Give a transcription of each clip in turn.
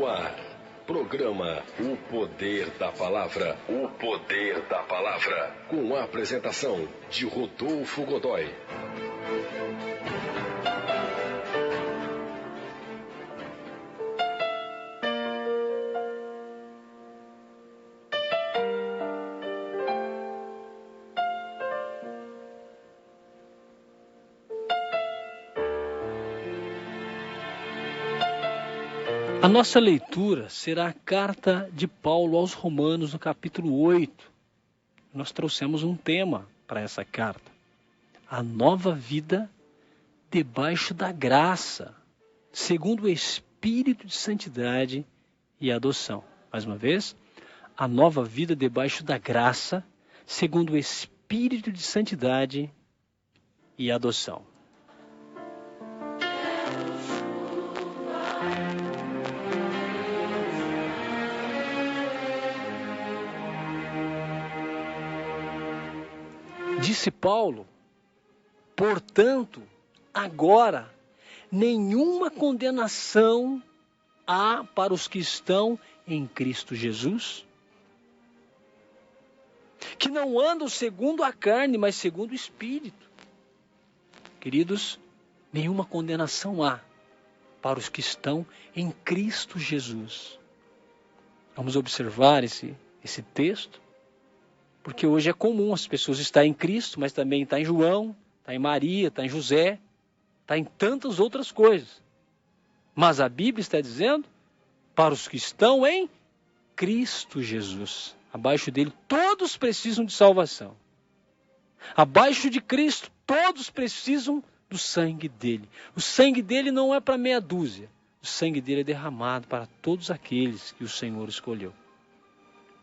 no ar. Programa O Poder da Palavra. O Poder da Palavra. Com a apresentação de Rodolfo Godoy. A nossa leitura será a carta de Paulo aos Romanos, no capítulo 8. Nós trouxemos um tema para essa carta: a nova vida debaixo da graça, segundo o Espírito de santidade e adoção. Mais uma vez, a nova vida debaixo da graça, segundo o Espírito de santidade e adoção. Disse Paulo: portanto, agora, nenhuma condenação há para os que estão em Cristo Jesus, que não andam segundo a carne, mas segundo o Espírito. Queridos, nenhuma condenação há para os que estão em Cristo Jesus. Vamos observar esse texto. Porque hoje é comum as pessoas estarem em Cristo, mas também está em João, está em Maria, está em José, está em tantas outras coisas. Mas a Bíblia está dizendo, para os que estão em Cristo Jesus. Abaixo dele, todos precisam de salvação. Abaixo de Cristo, todos precisam do sangue dele. O sangue dele não é para meia dúzia. O sangue dele é derramado para todos aqueles que o Senhor escolheu.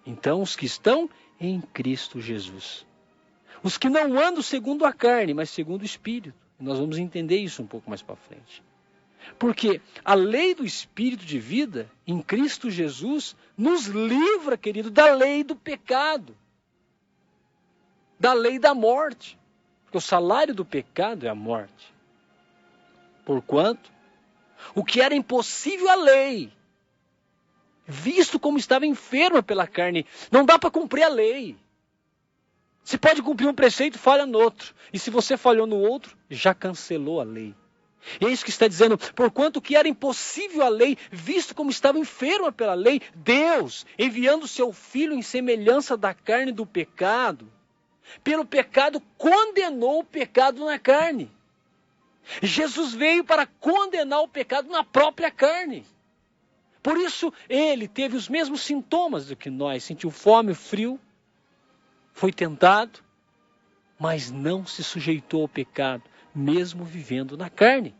Então, os que estão em Cristo Jesus. Os que não andam segundo a carne, mas segundo o Espírito. E nós vamos entender isso um pouco mais para frente. Porque a lei do Espírito de vida, em Cristo Jesus, nos livra, querido, da lei do pecado. Da lei da morte. Porque o salário do pecado é a morte. Porquanto, o que era impossível à lei, visto como estava enferma pela carne, não dá para cumprir a lei. Você pode cumprir um preceito, falha no outro. E se você falhou no outro, já cancelou a lei. E é isso que está dizendo: porquanto o que era impossível à lei, visto como estava enferma pela lei, Deus, enviando o seu Filho em semelhança da carne do pecado, pelo pecado condenou o pecado na carne. Jesus veio para condenar o pecado na própria carne. Por isso, ele teve os mesmos sintomas do que nós. Sentiu fome, frio, foi tentado, mas não se sujeitou ao pecado, mesmo vivendo na carne.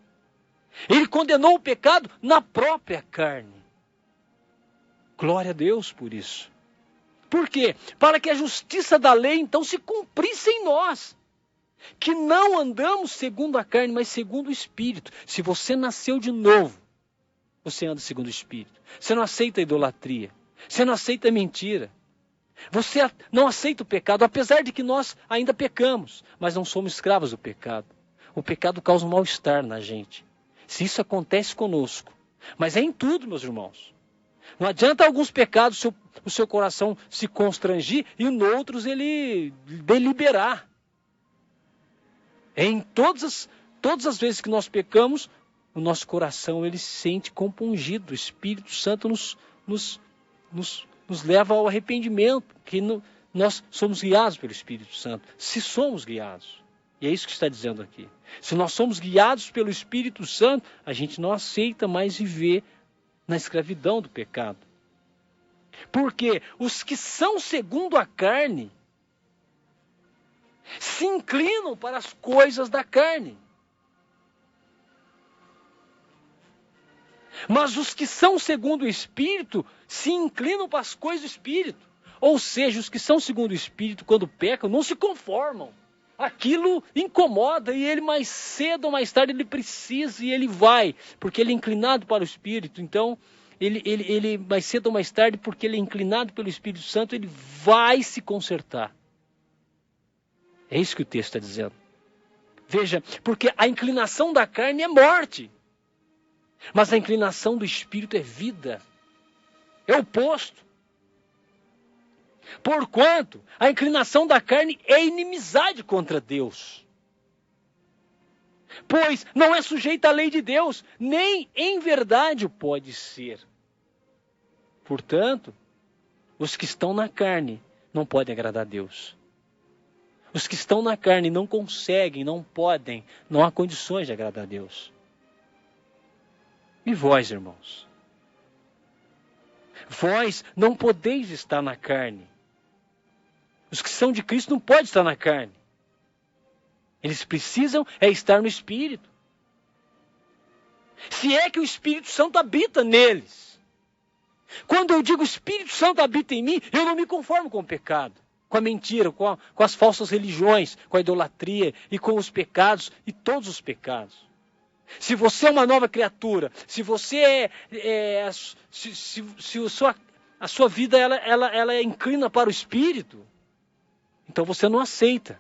Ele condenou o pecado na própria carne. Glória a Deus por isso. Por quê? Para que a justiça da lei, então, se cumprisse em nós. Que não andamos segundo a carne, mas segundo o Espírito. Se você nasceu de novo, você anda segundo o Espírito. Você não aceita a idolatria. Você não aceita a mentira. Você não aceita o pecado, apesar de que nós ainda pecamos. Mas não somos escravos do pecado. O pecado causa um mal-estar na gente. Se isso acontece conosco. Mas é em tudo, meus irmãos. Não adianta alguns pecados o seu coração se constrangir e em outros ele deliberar. É em todas as vezes que nós pecamos, o nosso coração ele se sente compungido. O Espírito Santo nos leva ao arrependimento, que nós somos guiados pelo Espírito Santo. Se somos guiados, e é isso que está dizendo aqui. Se nós somos guiados pelo Espírito Santo, a gente não aceita mais viver na escravidão do pecado. Porque os que são segundo a carne se inclinam para as coisas da carne. Mas os que são segundo o Espírito se inclinam para as coisas do Espírito. Ou seja, os que são segundo o Espírito, quando pecam, não se conformam. Aquilo incomoda e ele mais cedo ou mais tarde ele precisa e ele vai. Porque ele é inclinado para o Espírito. Então, ele mais cedo ou mais tarde, porque ele é inclinado pelo Espírito Santo, ele vai se consertar. É isso que o texto está dizendo. Veja, porque a inclinação da carne é morte. Mas a inclinação do Espírito é vida É o oposto. Porquanto a inclinação da carne é inimizade contra Deus. Pois não é sujeita à lei de Deus, nem em verdade o pode ser. Portanto, os que estão na carne não podem agradar a Deus. Os que estão na carne não conseguem, não podem, não há condições de agradar a Deus. E vós, irmãos? Vós não podeis estar na carne. Os que são de Cristo não podem estar na carne. Eles precisam estar no Espírito. Se é que o Espírito Santo habita neles. Quando eu digo Espírito Santo habita em mim, eu não me conformo com o pecado, com a mentira, com as falsas religiões, com a idolatria e com os pecados e todos os pecados. Se você é uma nova criatura, se você a sua vida ela inclina para o Espírito, então você não aceita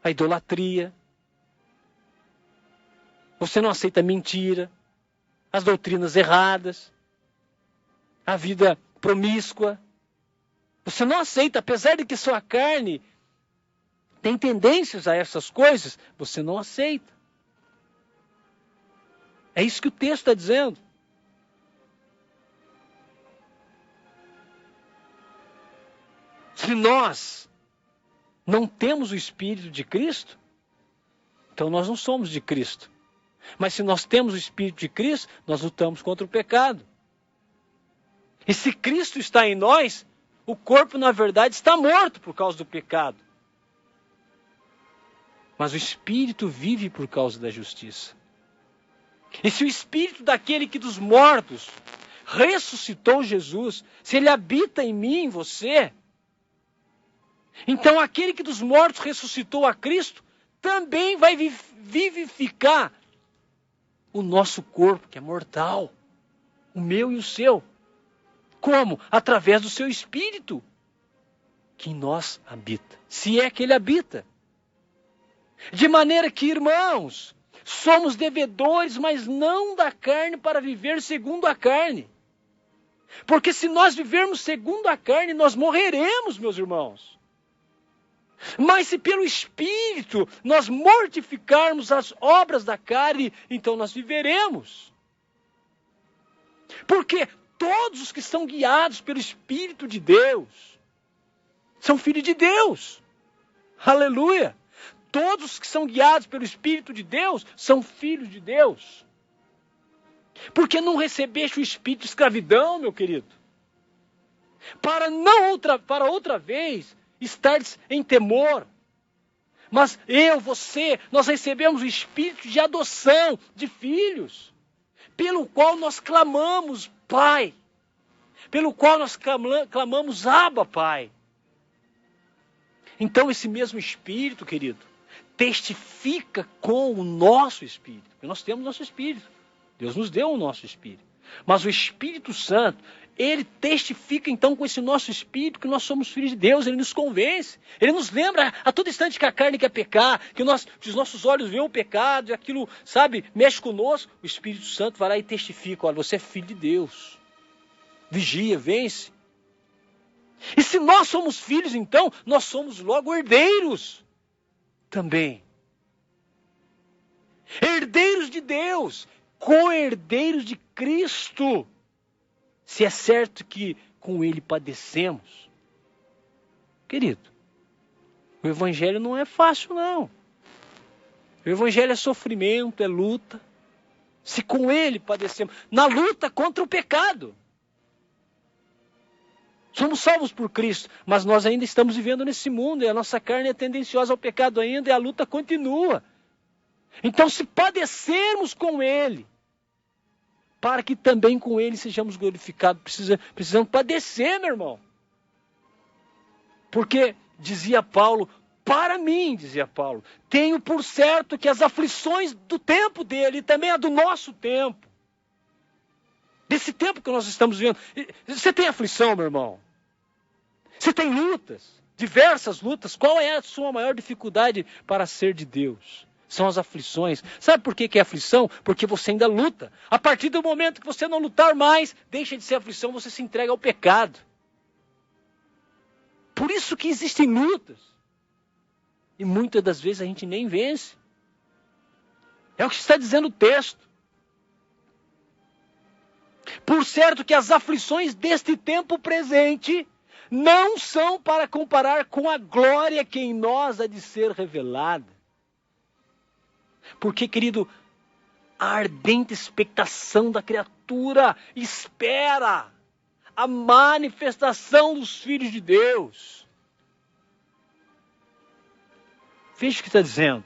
a idolatria, você não aceita a mentira, as doutrinas erradas, a vida promíscua. Você não aceita, apesar de que sua carne tem tendências a essas coisas, você não aceita. É isso que o texto está dizendo. Se nós não temos o Espírito de Cristo, então nós não somos de Cristo. Mas se nós temos o Espírito de Cristo, nós lutamos contra o pecado. E se Cristo está em nós, o corpo, na verdade, está morto por causa do pecado. Mas o Espírito vive por causa da justiça. E se o Espírito daquele que dos mortos ressuscitou Jesus, se ele habita em mim, em você, então aquele que dos mortos ressuscitou a Cristo, também vai vivificar o nosso corpo, que é mortal, o meu e o seu. Como? Através do seu Espírito, que em nós habita, se é que ele habita. De maneira que, irmãos, somos devedores, mas não da carne, para viver segundo a carne. Porque se nós vivermos segundo a carne, nós morreremos, meus irmãos. Mas se pelo Espírito nós mortificarmos as obras da carne, então nós viveremos. Porque todos os que são guiados pelo Espírito de Deus são filhos de Deus. Aleluia! Todos os que são guiados pelo Espírito de Deus são filhos de Deus. Porque não recebeste o espírito de escravidão, meu querido? Para outra vez estares em temor. Mas você, nós recebemos o espírito de adoção de filhos, pelo qual nós clamamos, Pai. Pelo qual nós clamamos, Abba, Pai. Então esse mesmo espírito, querido, testifica com o nosso espírito. Porque nós temos nosso espírito. Deus nos deu o nosso espírito. Mas o Espírito Santo, ele testifica então com esse nosso espírito que nós somos filhos de Deus. Ele nos convence. Ele nos lembra a todo instante que a carne quer pecar, que os nossos olhos veem o pecado, e aquilo, mexe conosco. O Espírito Santo vai lá e testifica: olha, você é filho de Deus. Vigia, vence. E se nós somos filhos, então, nós somos logo herdeiros também. Herdeiros de Deus, co-herdeiros de Cristo, se é certo que com ele padecemos. Querido, o Evangelho não é fácil, não. O Evangelho é sofrimento, é luta. Se com ele padecemos, na luta contra o pecado. Somos salvos por Cristo, mas nós ainda estamos vivendo nesse mundo, e a nossa carne é tendenciosa ao pecado ainda, e a luta continua. Então, se padecermos com ele, para que também com ele sejamos glorificados, precisamos padecer, meu irmão. Porque, dizia Paulo, tenho por certo que as aflições do tempo dele, e também a do nosso tempo, desse tempo que nós estamos vivendo. Você tem aflição, meu irmão? Você tem lutas, diversas lutas. Qual é a sua maior dificuldade para ser de Deus? são as aflições. Sabe por que é aflição? Porque você ainda luta. A partir do momento que você não lutar mais, deixa de ser aflição, você se entrega ao pecado. Por isso que existem lutas. E muitas das vezes a gente nem vence. É o que está dizendo o texto. Por certo que as aflições deste tempo presente não são para comparar com a glória que em nós há de ser revelada. Porque, querido, a ardente expectação da criatura espera a manifestação dos filhos de Deus. Veja o que está dizendo.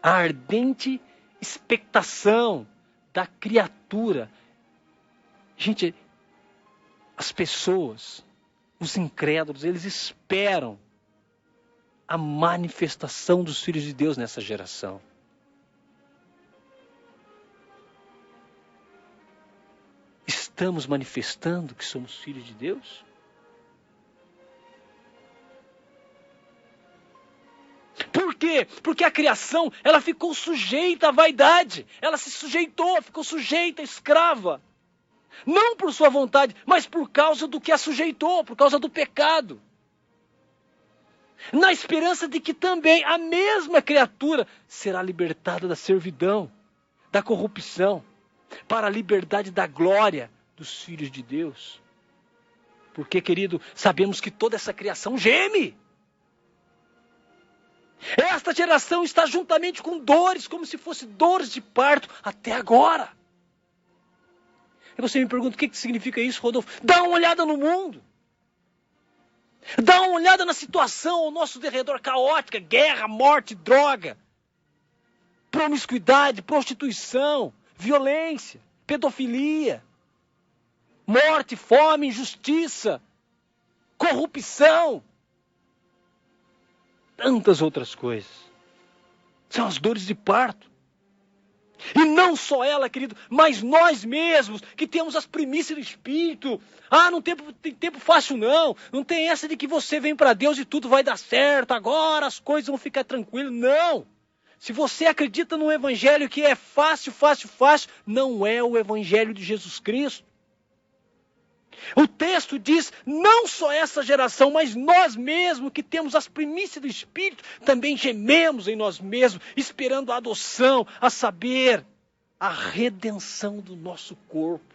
A ardente expectação da criatura. Gente, as pessoas, os incrédulos, eles esperam a manifestação dos filhos de Deus nessa geração. Estamos manifestando que somos filhos de Deus? Por quê? Porque a criação, ela ficou sujeita à vaidade. Ela se sujeitou, ficou sujeita, escrava. Não por sua vontade, mas por causa do que a sujeitou, por causa do pecado. Na esperança de que também a mesma criatura será libertada da servidão, da corrupção, para a liberdade da glória dos filhos de Deus. Porque, querido, sabemos que toda essa criação geme. Esta geração está juntamente com dores, como se fossem dores de parto, até agora. E você me pergunta, o que significa isso, Rodolfo? Dá uma olhada no mundo. Dá uma olhada na situação ao nosso derredor caótica, guerra, morte, droga, promiscuidade, prostituição, violência, pedofilia, morte, fome, injustiça, corrupção, tantas outras coisas. São as dores de parto. E não só ela, querido, mas nós mesmos, que temos as primícias do Espírito. Não tem tempo fácil não. Não tem essa de que você vem para Deus e tudo vai dar certo. Agora as coisas vão ficar tranquilas. Não. Se você acredita num evangelho que é fácil, não é o evangelho de Jesus Cristo. O texto diz, não só essa geração, mas nós mesmos que temos as primícias do Espírito, também gememos em nós mesmos, esperando a adoção, a saber, a redenção do nosso corpo.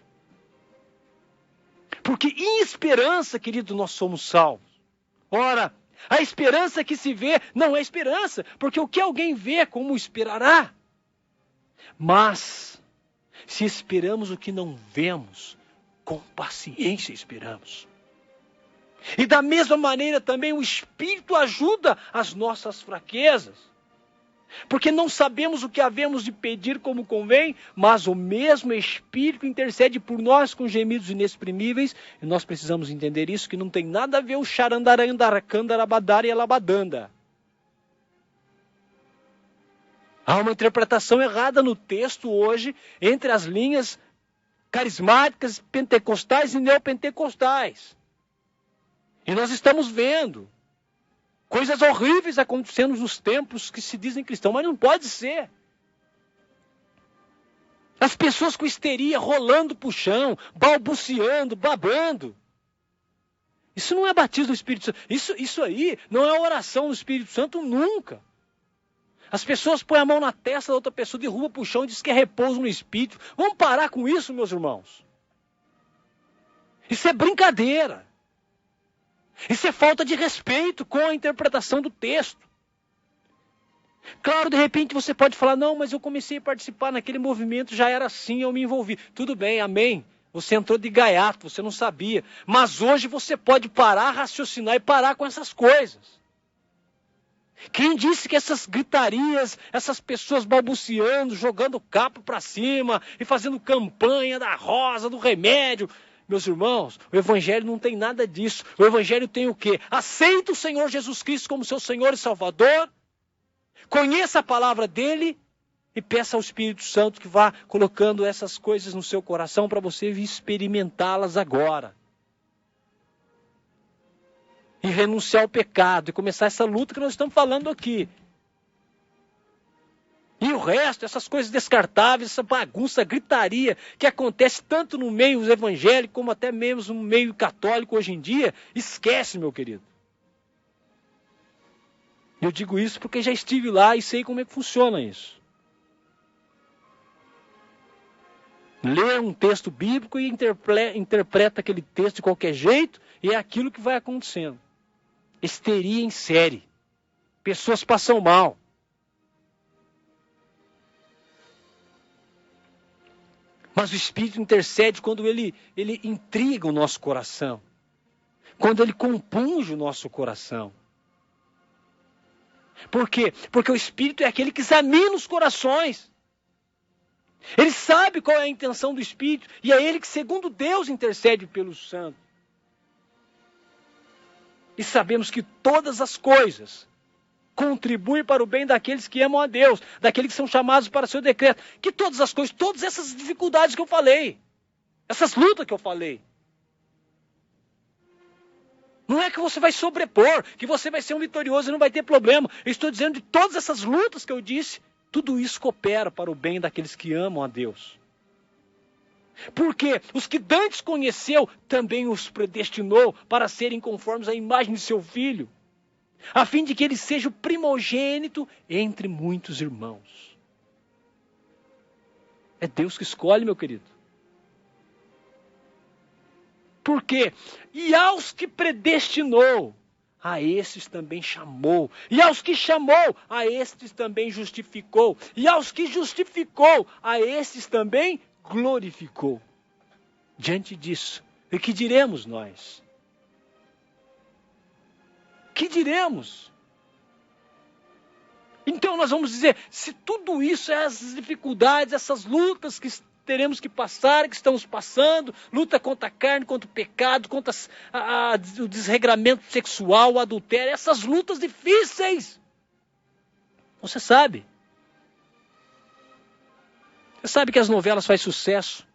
Porque em esperança, querido, nós somos salvos. Ora, a esperança que se vê não é esperança, porque o que alguém vê, como esperará? Mas, se esperamos o que não vemos, com paciência esperamos. E da mesma maneira também o Espírito ajuda as nossas fraquezas. Porque não sabemos o que havemos de pedir como convém, mas o mesmo Espírito intercede por nós com gemidos inexprimíveis. E nós precisamos entender isso, que não tem nada a ver o xarandarandaracandarabadária e alabadanda. Há uma interpretação errada no texto hoje, entre as linhas carismáticas, pentecostais e neopentecostais. E nós estamos vendo coisas horríveis acontecendo nos templos que se dizem cristãos, mas não pode ser. As pessoas com histeria rolando pro chão, balbuciando, babando. Isso não é batismo do Espírito Santo. Isso aí não é oração do Espírito Santo nunca. As pessoas põem a mão na testa da outra pessoa, derruba pro chão e diz que é repouso no Espírito. Vamos parar com isso, meus irmãos. Isso é brincadeira. Isso é falta de respeito com a interpretação do texto. Claro, de repente você pode falar, não, mas eu comecei a participar naquele movimento, já era assim, eu me envolvi. Tudo bem, amém. Você entrou de gaiato, você não sabia. Mas hoje você pode parar, raciocinar e parar com essas coisas. Quem disse que essas gritarias, essas pessoas balbuciando, jogando capo para cima e fazendo campanha da rosa, do remédio... Meus irmãos, o Evangelho não tem nada disso. O Evangelho tem o quê? Aceita o Senhor Jesus Cristo como seu Senhor e Salvador. Conheça a palavra dele e peça ao Espírito Santo que vá colocando essas coisas no seu coração para você experimentá-las agora. e renunciar ao pecado e começar essa luta que nós estamos falando aqui. E o resto, essas coisas descartáveis, essa bagunça, gritaria que acontece tanto no meio evangélico como até mesmo no meio católico hoje em dia, esquece, meu querido. Eu digo isso porque já estive lá e sei como é que funciona isso. Lê um texto bíblico e interpreta aquele texto de qualquer jeito e é aquilo que vai acontecendo. Histeria em série. Pessoas passam mal. Mas o Espírito intercede quando ele intriga o nosso coração. Quando ele compunge o nosso coração. Por quê? Porque o Espírito é aquele que examina os corações. Ele sabe qual é a intenção do Espírito. E é ele que, segundo Deus, intercede pelos santos. E sabemos que todas as coisas contribuem para o bem daqueles que amam a Deus, daqueles que são chamados para seu decreto. Que todas as coisas, todas essas dificuldades que eu falei, essas lutas que eu falei, não é que você vai sobrepor, que você vai ser um vitorioso e não vai ter problema. Eu estou dizendo de todas essas lutas que eu disse, tudo isso coopera para o bem daqueles que amam a Deus. Porque os que dantes conheceu, também os predestinou para serem conformes à imagem de seu Filho, a fim de que ele seja o primogênito entre muitos irmãos. É Deus que escolhe, meu querido. Por quê? E aos que predestinou, a estes também chamou. E aos que chamou, a estes também justificou. E aos que justificou, a estes também glorificou. Diante disso, o que diremos nós? Que diremos? Então nós vamos dizer, se tudo isso, essas dificuldades, essas lutas que teremos que passar, que estamos passando, luta contra a carne, contra o pecado, contra o desregramento sexual, o adultério, essas lutas difíceis. Você sabe que as novelas fazem sucesso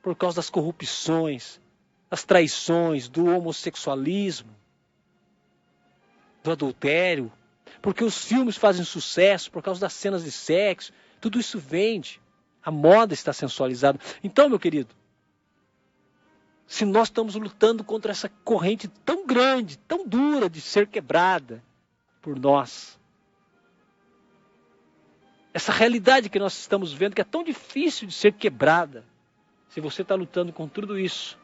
por causa das corrupções, das traições, do homossexualismo, do adultério, porque os filmes fazem sucesso por causa das cenas de sexo, tudo isso vende. A moda está sensualizada. Então, meu querido, se nós estamos lutando contra essa corrente tão grande, tão dura de ser quebrada por nós, essa realidade que nós estamos vendo, que é tão difícil de ser quebrada, se você está lutando com tudo isso,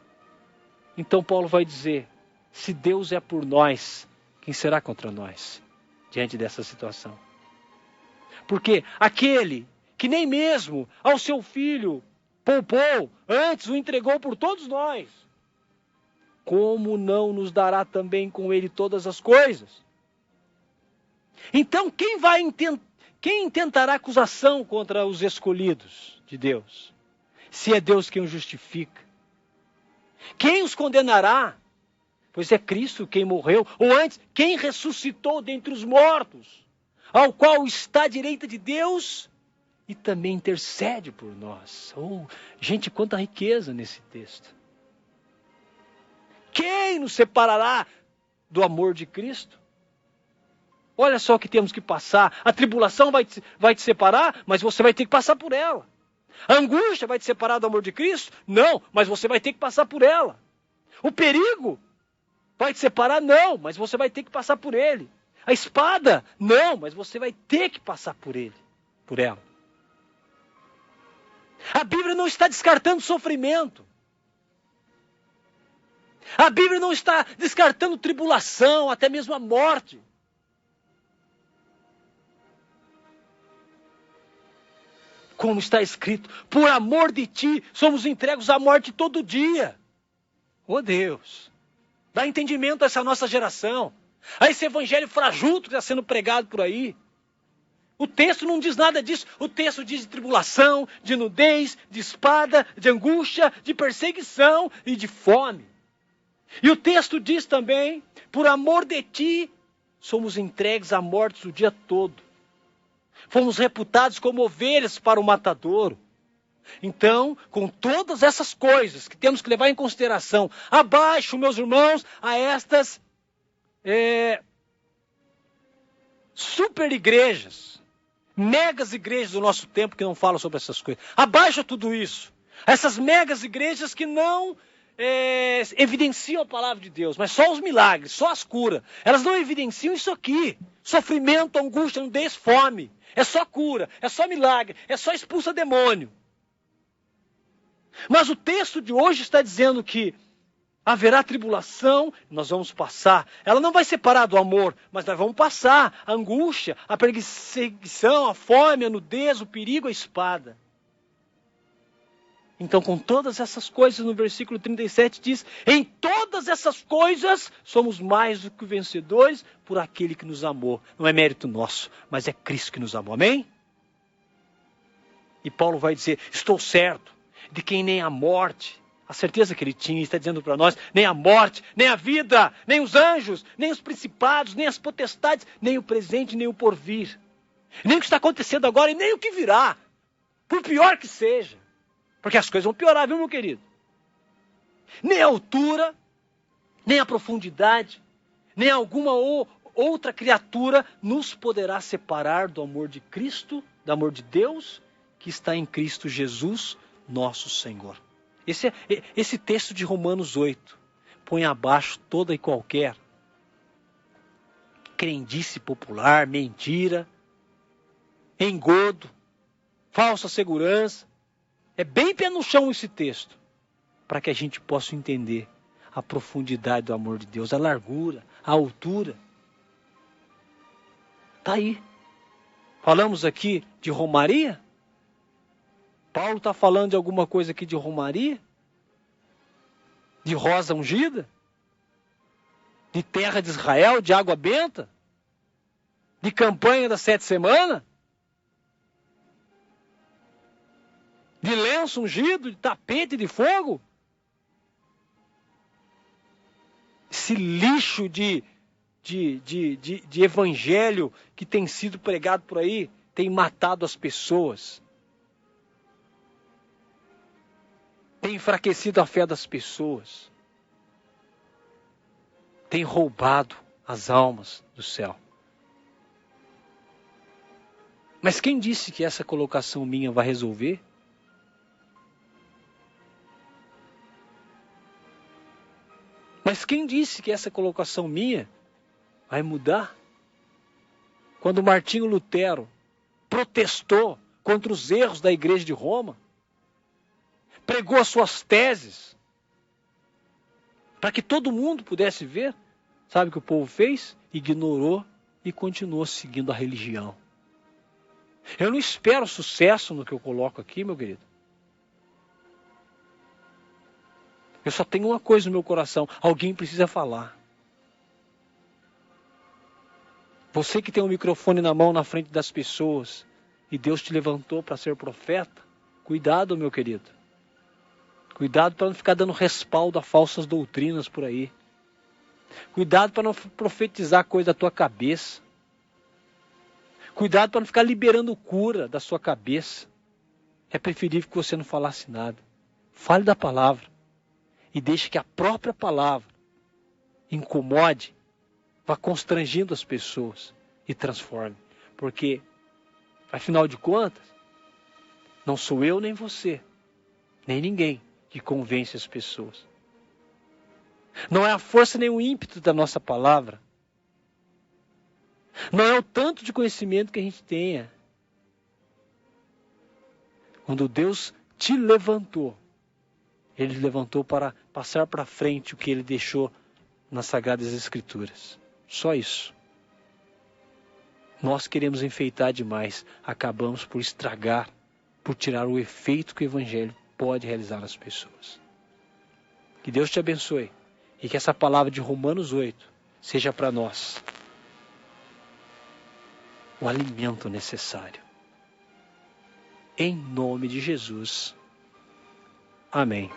então Paulo vai dizer, se Deus é por nós, quem será contra nós, diante dessa situação? Porque aquele que nem mesmo ao seu Filho poupou, antes o entregou por todos nós, como não nos dará também com ele todas as coisas? Então quem intentará acusação contra os escolhidos de Deus? Se é Deus quem os justifica. Quem os condenará? Pois é Cristo quem morreu, ou antes, quem ressuscitou dentre os mortos, ao qual está à direita de Deus e também intercede por nós. Oh, gente, quanta riqueza nesse texto. Quem nos separará do amor de Cristo? Olha só o que temos que passar. A tribulação vai te separar, mas você vai ter que passar por ela. A angústia vai te separar do amor de Cristo? Não, mas você vai ter que passar por ela. O perigo vai te separar? Não, mas você vai ter que passar por ele. A espada? Não, mas você vai ter que passar por ela. A Bíblia não está descartando sofrimento. A Bíblia não está descartando tribulação, até mesmo a morte. Como está escrito, por amor de ti, somos entregues à morte todo dia. Oh Deus, dá entendimento a essa nossa geração, a esse evangelho frajuto que está sendo pregado por aí. O texto não diz nada disso. O texto diz de tribulação, de nudez, de espada, de angústia, de perseguição e de fome. E o texto diz também, por amor de ti, somos entregues à morte o dia todo. Fomos reputados como ovelhas para o matadouro. Então, com todas essas coisas que temos que levar em consideração, abaixo, meus irmãos, a estas super igrejas, megas igrejas do nosso tempo que não falam sobre essas coisas. Abaixa tudo isso. Essas megas igrejas que não evidenciam a palavra de Deus, mas só os milagres, só as curas. Elas não evidenciam isso aqui. Sofrimento, angústia, nudez, fome. É só cura, é só milagre, é só expulsa demônio. Mas o texto de hoje está dizendo que haverá tribulação, nós vamos passar. Ela não vai separar do amor, mas nós vamos passar a angústia, a perseguição, a fome, a nudez, o perigo, a espada. Então, com todas essas coisas, no versículo 37 diz: em todas essas coisas somos mais do que vencedores por aquele que nos amou. Não é mérito nosso, mas é Cristo que nos amou. Amém? E Paulo vai dizer: estou certo de quem nem a morte, a certeza que ele tinha, está dizendo para nós, nem a morte, nem a vida, nem os anjos, nem os principados, nem as potestades, nem o presente, nem o porvir, nem o que está acontecendo agora e nem o que virá, por pior que seja. Porque as coisas vão piorar, viu, meu querido? Nem a altura, nem a profundidade, nem alguma outra criatura nos poderá separar do amor de Cristo, do amor de Deus, que está em Cristo Jesus, nosso Senhor. Esse texto de Romanos 8 põe abaixo toda e qualquer crendice popular, mentira, engodo, falsa segurança. É bem pé no chão esse texto, para que a gente possa entender a profundidade do amor de Deus, a largura, a altura. Está aí. Falamos aqui de romaria? Paulo está falando de alguma coisa aqui de romaria? De rosa ungida? De terra de Israel, de água benta? De campanha das 7 semanas? De lenço ungido, de tapete de fogo? Esse lixo de evangelho que tem sido pregado por aí tem matado as pessoas. Tem enfraquecido a fé das pessoas. Tem roubado as almas do céu. Mas quem disse que essa colocação minha vai resolver? Mas quem disse que essa colocação minha vai mudar? Quando Martinho Lutero protestou contra os erros da igreja de Roma, pregou as suas teses, para que todo mundo pudesse ver, sabe o que o povo fez? Ignorou e continuou seguindo a religião. Eu não espero sucesso no que eu coloco aqui, meu querido. Eu só tenho uma coisa no meu coração: alguém precisa falar. Você que tem um microfone na mão na frente das pessoas e Deus te levantou para ser profeta, cuidado, meu querido. Cuidado para não ficar dando respaldo a falsas doutrinas por aí. Cuidado para não profetizar coisa da tua cabeça. Cuidado para não ficar liberando cura da sua cabeça. É preferível que você não falasse nada. Fale da palavra. E deixe que a própria palavra incomode, vá constrangindo as pessoas e transforme. Porque, afinal de contas, não sou eu nem você, nem ninguém que convence as pessoas. Não é a força nem o ímpeto da nossa palavra. Não é o tanto de conhecimento que a gente tenha. Quando Deus te levantou, Ele levantou para passar para frente o que Ele deixou nas Sagradas Escrituras. Só isso. Nós queremos enfeitar demais. Acabamos por estragar, por tirar o efeito que o Evangelho pode realizar nas pessoas. Que Deus te abençoe. E que essa palavra de Romanos 8 seja para nós o alimento necessário. Em nome de Jesus. Amém.